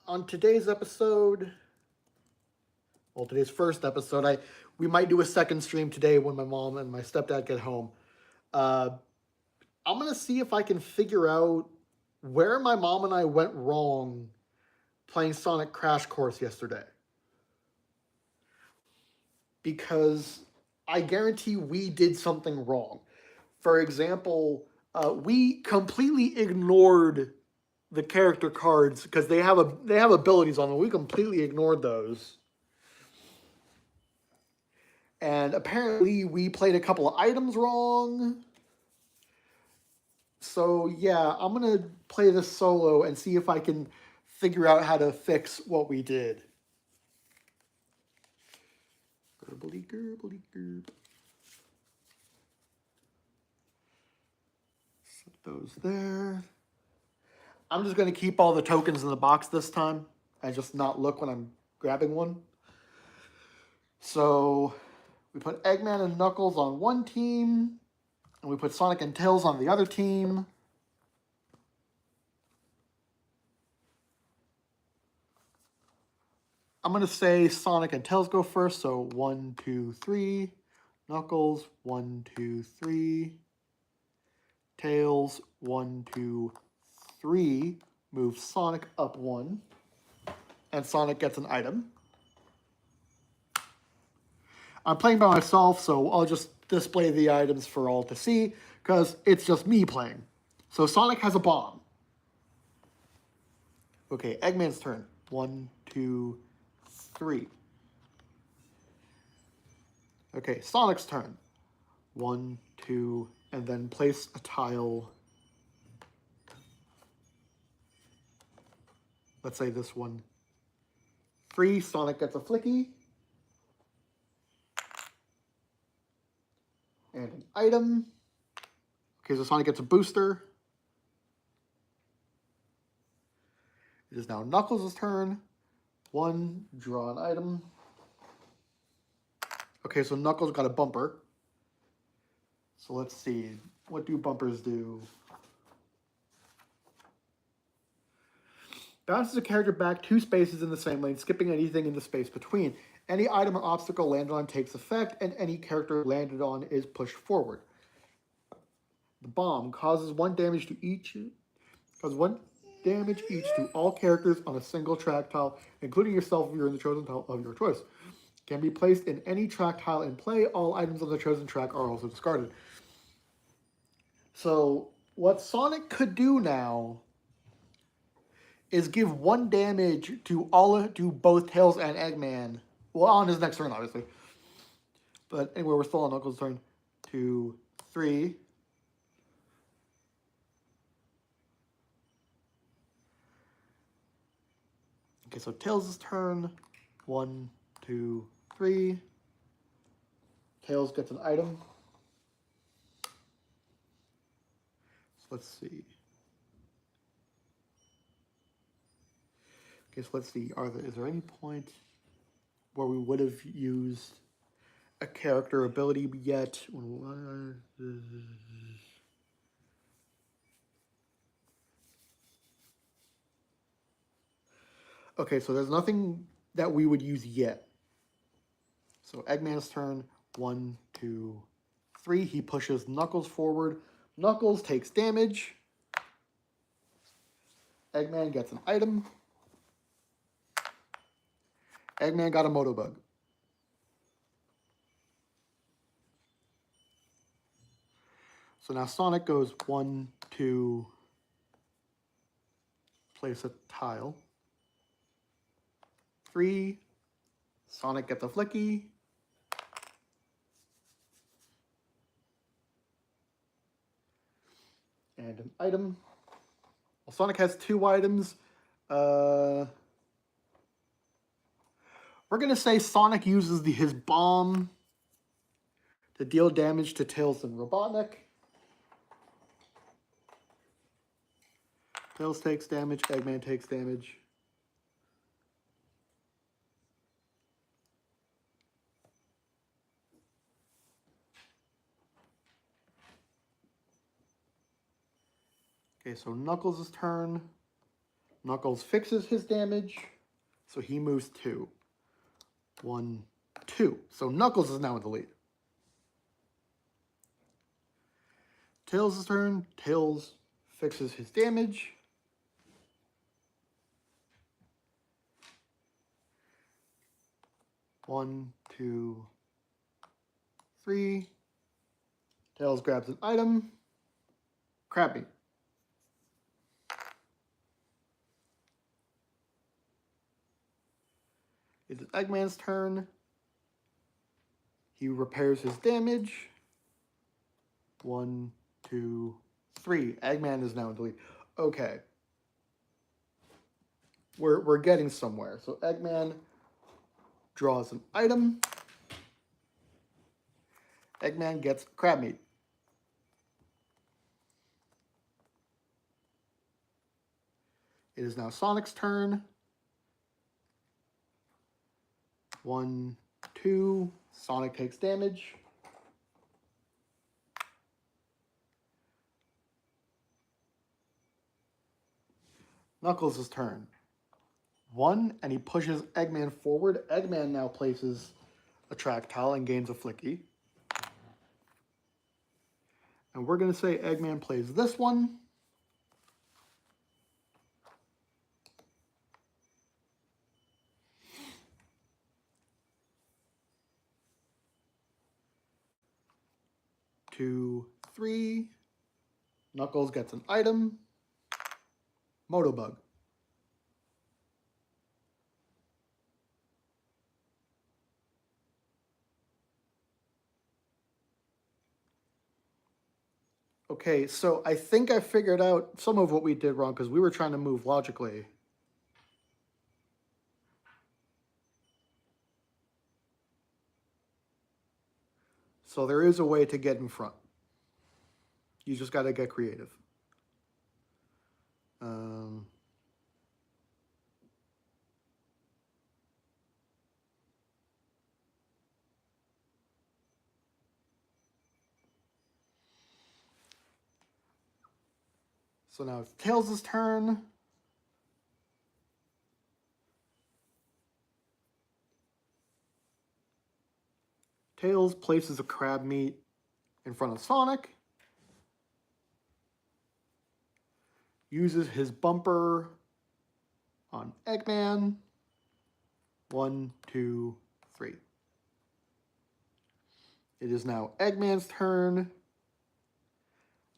On today's episode, well, today's first episode, we might do a second stream today when my mom and my stepdad get home. Uh, I'm gonna see if I can figure out where my mom and I went wrong playing Sonic Crash Course yesterday. Because I guarantee we did something wrong. For example, we completely ignored the character cards because they have abilities on them. We completely ignored those. And apparently we played a couple of items wrong. So yeah, I'm gonna play this solo and see if I can figure out how to fix what we did. Gerbly, gerbly, gerb. Set those there. I'm just gonna keep all the tokens in the box this time and just not look when I'm grabbing one. So we put Eggman and Knuckles on one team, and we put Sonic and Tails on the other team. I'm going to say Sonic and Tails go first, so 1, 2, 3. Knuckles, 1, 2, 3. Tails, 1, 2, 3. Move Sonic up 1. And Sonic gets an item. I'm playing by myself, so I'll just display the items for all to see, because it's just me playing. So Sonic has a bomb. Okay, Eggman's turn. 1, 2, 3. Okay, Sonic's turn. 1, 2, and then place a tile. Let's say this one. 3, Sonic gets a flicky. And an item. Okay, so Sonic gets a booster. It is now Knuckles' turn. 1, draw an item. Okay, so Knuckles got a bumper. So let's see. What do bumpers do? Bounces a character back 2 spaces in the same lane, skipping anything in the space between. Any item or obstacle landed on takes effect, and any character landed on is pushed forward. The bomb causes 1 damage to each. Causes 1 damage each to all characters on a single track tile, including yourself if you're in the chosen tile of your choice. Can be placed in any track tile in play. All items on the chosen track are also discarded. So what Sonic could do now is give 1 damage to both Tails and Eggman. Well, on his next turn, obviously. But anyway, we're still on Knuckles' turn. 2, 3. Okay, so Tails' turn. 1, 2, 3. Tails gets an item. So let's see. Okay, so let's see. Is there any point where we would have used a character ability yet? Okay, so there's nothing that we would use yet. So Eggman's turn. 1, 2, 3. He pushes Knuckles forward. Knuckles takes damage. Eggman gets an item. Eggman got a Motobug. So now Sonic goes 1, 2, place a tile. 3, Sonic gets a flicky. And an item. Well, Sonic has 2 items. We're going to say Sonic uses his bomb to deal damage to Tails and Robotnik. Tails takes damage, Eggman takes damage. Okay, so Knuckles' turn. Knuckles fixes his damage, so he moves 2. 1, 2. So Knuckles is now in the lead. Tails' turn. Tails fixes his damage. One, 2, 3. Tails grabs an item. Crab meat. It's Eggman's turn. He repairs his damage. 1, 2, 3. Eggman is now in the lead. Okay. We're getting somewhere. So Eggman draws an item. Eggman gets crab meat. It is now Sonic's turn. 1, 2. Sonic takes damage. Knuckles' turn. 1, and he pushes Eggman forward. Eggman now places a Tractile and gains a Flicky. And we're going to say Eggman plays this one. Two, 3. Knuckles gets an item. Motobug. Okay, so I think I figured out some of what we did wrong because we were trying to move logically. So there is a way to get in front. You just got to get creative. So now it's Tails' turn. Tails places a crab meat in front of Sonic. Uses his bumper on Eggman. 1, 2, 3. It is now Eggman's turn.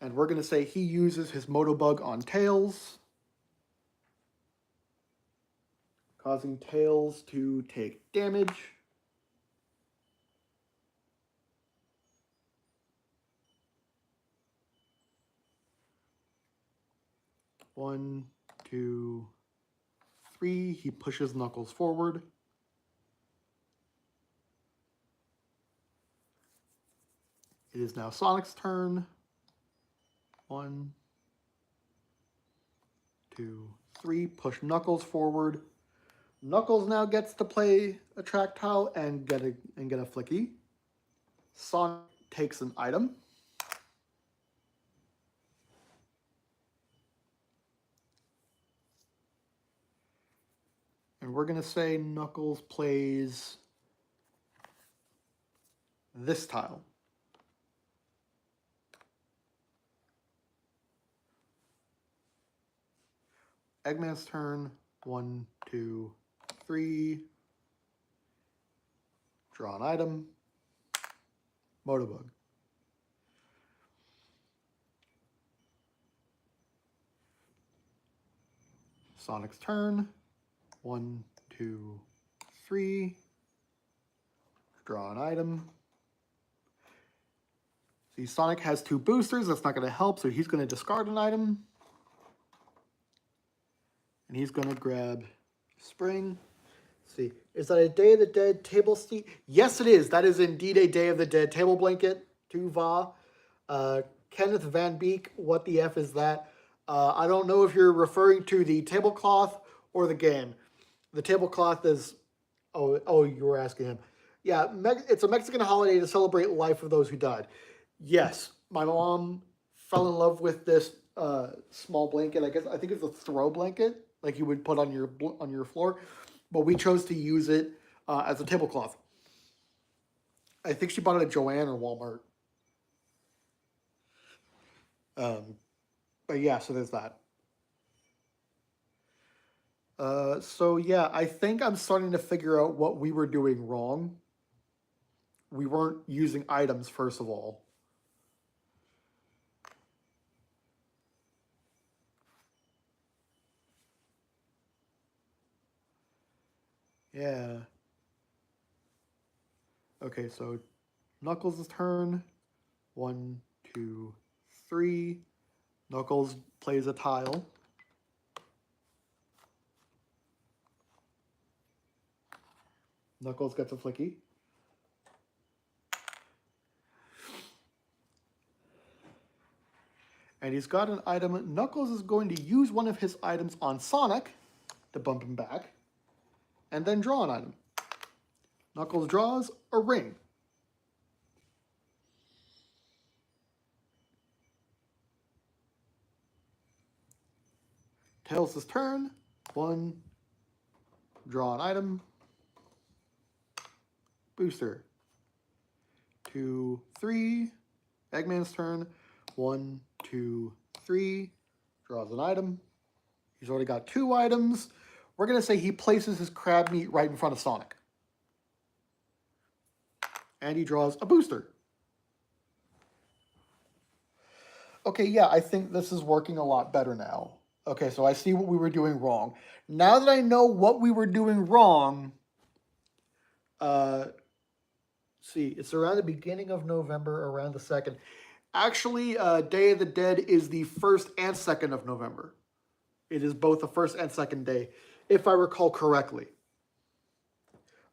And we're going to say he uses his Motobug on Tails, causing Tails to take damage. One, 2, 3. He pushes Knuckles forward. It is now Sonic's turn. 1, 2, 3. Push Knuckles forward. Knuckles now gets to play a Tractile and get a Flicky. Sonic takes an item. And we're going to say Knuckles plays this tile. Eggman's turn. 1, 2, 3. Draw an item. Motobug. Sonic's turn. 1, 2, 3. Draw an item. See, Sonic has 2 boosters. That's not going to help, so he's going to discard an item. And he's going to grab Spring. Let's see, is that a Day of the Dead table seat? Yes, it is. That is indeed a Day of the Dead table blanket. Tuva. Kenneth Van Beek, what the F is that? I don't know if you're referring to the tablecloth or the game. The tablecloth is... Oh, you were asking him. Yeah, it's a Mexican holiday to celebrate life of those who died. Yes, my mom fell in love with this small blanket. I think it's a throw blanket. like you would put on your floor, but we chose to use it as a tablecloth. I think she bought it at Joann or Walmart. But yeah, so there's that. So yeah, I think I'm starting to figure out what we were doing wrong. We weren't using items, first of all. Yeah. Okay, so Knuckles' turn. 1, 2, 3. Knuckles plays a tile. Knuckles gets a flicky. And he's got an item. Knuckles is going to use one of his items on Sonic to bump him back, and then draw an item. Knuckles draws a ring. Tails' turn. 1, draw an item. Booster. 2, 3. Eggman's turn. 1, 2, 3. Draws an item. He's already got 2 items. We're going to say he places his crab meat right in front of Sonic. And he draws a booster. Okay, yeah, I think this is working a lot better now. Okay, so I see what we were doing wrong. Now that I know what we were doing wrong, see, it's around the beginning of November, around the 2nd. Actually, Day of the Dead is the 1st and 2nd of November. It is both the 1st and 2nd day, if I recall correctly.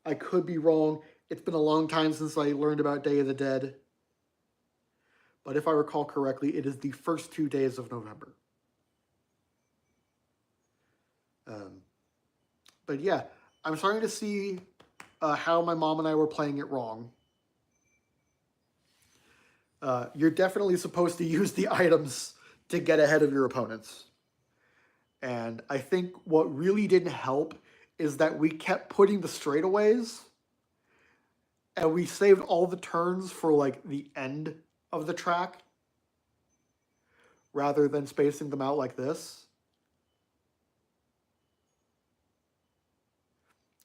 I could be wrong. It's been a long time since I learned about Day of the Dead. But if I recall correctly, it is the first 2 days of November. But yeah, I'm starting to see how my mom and I were playing it wrong. You're definitely supposed to use the items to get ahead of your opponents. And I think what really didn't help is that we kept putting the straightaways and we saved all the turns for like the end of the track rather than spacing them out like this.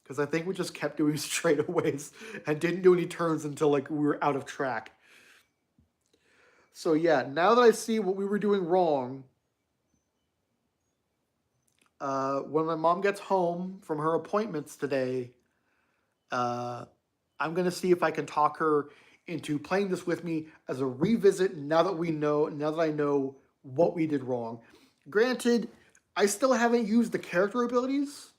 Because I think we just kept doing straightaways and didn't do any turns until like we were out of track. So yeah, now that I see what we were doing wrong, when my mom gets home from her appointments today, I'm going to see if I can talk her into playing this with me as a revisit now that I know what we did wrong. Granted, I still haven't used the character abilities,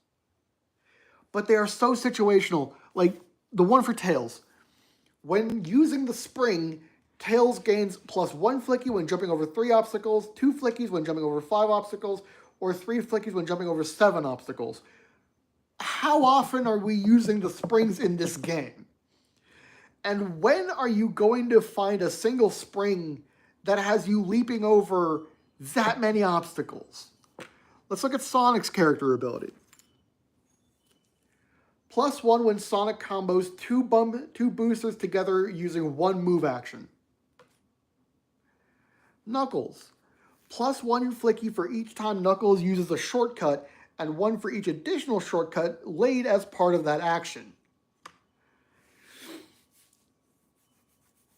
but they are so situational. Like the one for Tails. When using the spring, Tails gains +1 flicky when jumping over 3 obstacles, 2 flickies when jumping over 5 obstacles, or 3 flickies when jumping over 7 obstacles. How often are we using the springs in this game? And when are you going to find a single spring that has you leaping over that many obstacles? Let's look at Sonic's character ability. +1 when Sonic combos 2 boosters together using 1 move action. Knuckles. +1 flicky for each time Knuckles uses a shortcut, and 1 for each additional shortcut laid as part of that action.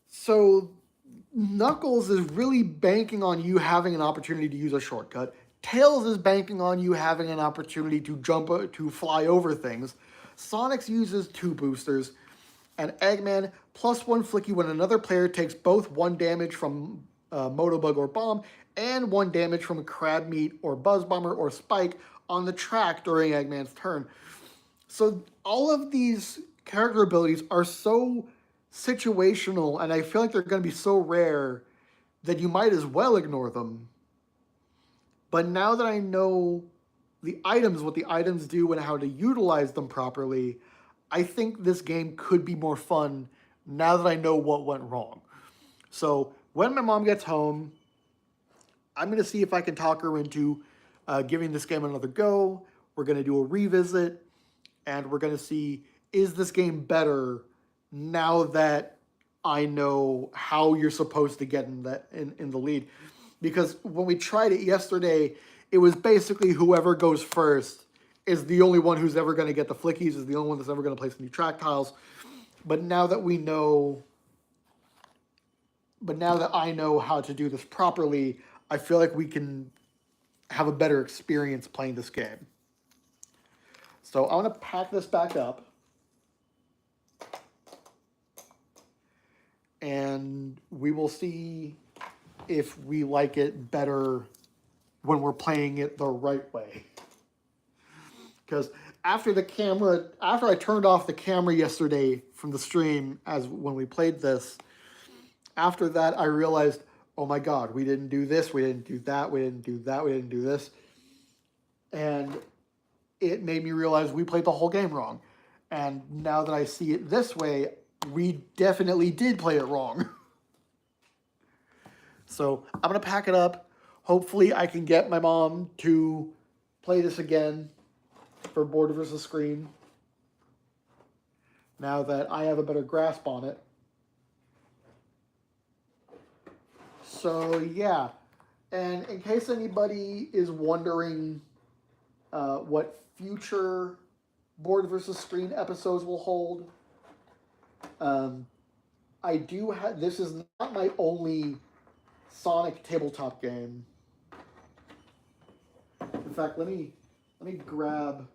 So Knuckles is really banking on you having an opportunity to use a shortcut. Tails is banking on you having an opportunity to fly over things. Sonic uses 2 boosters. And Eggman, +1 flicky when another player takes both 1 damage from Motobug or Bomb and 1 damage from Crab Meat or Buzz Bomber or Spike on the track during Eggman's turn. So all of these character abilities are so situational, and I feel like they're going to be so rare that you might as well ignore them. But now that I know the items, what the items do and how to utilize them properly, I think this game could be more fun now that I know what went wrong. So when my mom gets home, I'm going to see if I can talk her into giving this game another go. We're going to do a revisit, and we're going to see, is this game better now that I know how you're supposed to get in the lead? Because when we tried it yesterday, it was basically whoever goes first is the only one who's ever going to get the flickies, is the only one that's ever going to place any track tiles. But now that we know, but now that I know how to do this properly, I feel like we can have a better experience playing this game. So I want to pack this back up. And we will see if we like it better when we're playing it the right way. Because after I turned off the camera yesterday from the stream as when we played this, after that I realized, oh my God, we didn't do this, we didn't do that, we didn't do that, we didn't do this. And it made me realize we played the whole game wrong. And now that I see it this way, we definitely did play it wrong. So I'm going to pack it up. Hopefully I can get my mom to play this again for board versus screen, now that I have a better grasp on it. So yeah, and in case anybody is wondering what future board versus screen episodes will hold, I do have, this is not my only Sonic tabletop game. In fact, let me grab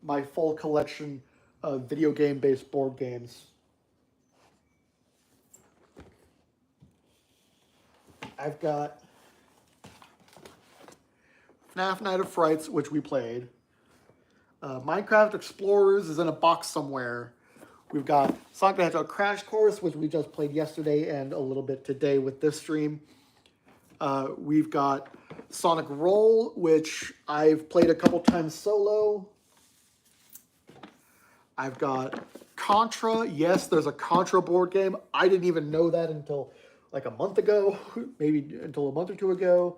my full collection of video game based board games. I've got FNAF Night of Frights, which we played. Minecraft Explorers is in a box somewhere. We've got Sonic the Hedgehog Crash Course, which we just played yesterday and a little bit today with this stream. We've got Sonic Roll, which I've played a couple times solo. I've got Contra. Yes, there's a Contra board game. I didn't even know that until like a month ago, maybe until a month or two ago.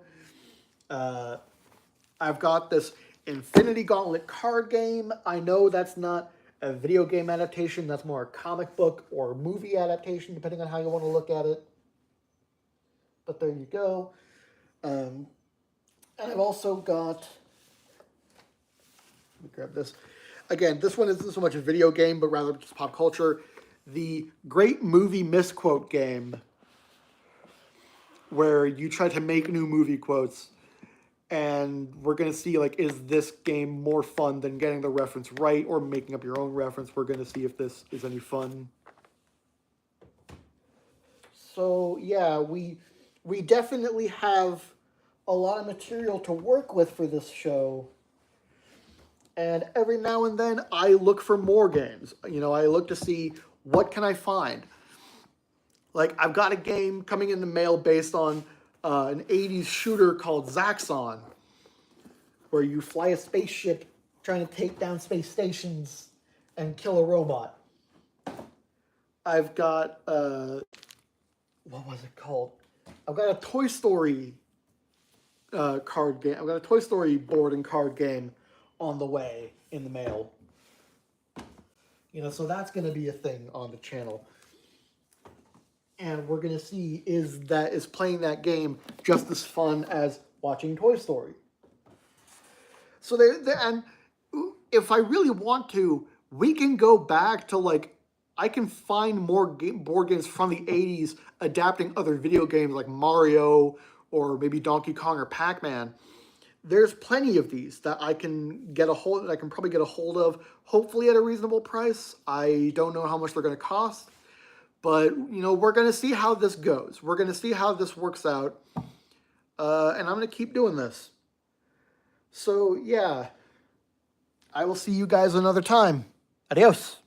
I've got this Infinity Gauntlet card game. I know that's not a video game adaptation. That's more a comic book or movie adaptation, depending on how you want to look at it. But there you go. And I've also got, let me grab this. Again, this one isn't so much a video game, but rather just pop culture. The Great Movie Misquote game, where you try to make new movie quotes. And we're going to see, like, is this game more fun than getting the reference right or making up your own reference? We're going to see if this is any fun. So, yeah, we definitely have a lot of material to work with for this show. And every now and then, I look for more games. You know, I look to see, what can I find? Like, I've got a game coming in the mail based on an 80s shooter called Zaxxon, where you fly a spaceship trying to take down space stations and kill a robot. I've got, what was it called? I've got a Toy Story card game. I've got a Toy Story board and card game on the way in the mail. You know, so that's going to be a thing on the channel. And we're going to see, is playing that game just as fun as watching Toy Story? So and if I really want to, we can go back to, like, I can find more board games from the 80s adapting other video games like Mario or maybe Donkey Kong or Pac-Man. There's plenty of these that I can probably get a hold of, hopefully at a reasonable price. I don't know how much they're going to cost. But, you know, we're going to see how this goes. We're going to see how this works out. And I'm going to keep doing this. So, yeah. I will see you guys another time. Adios.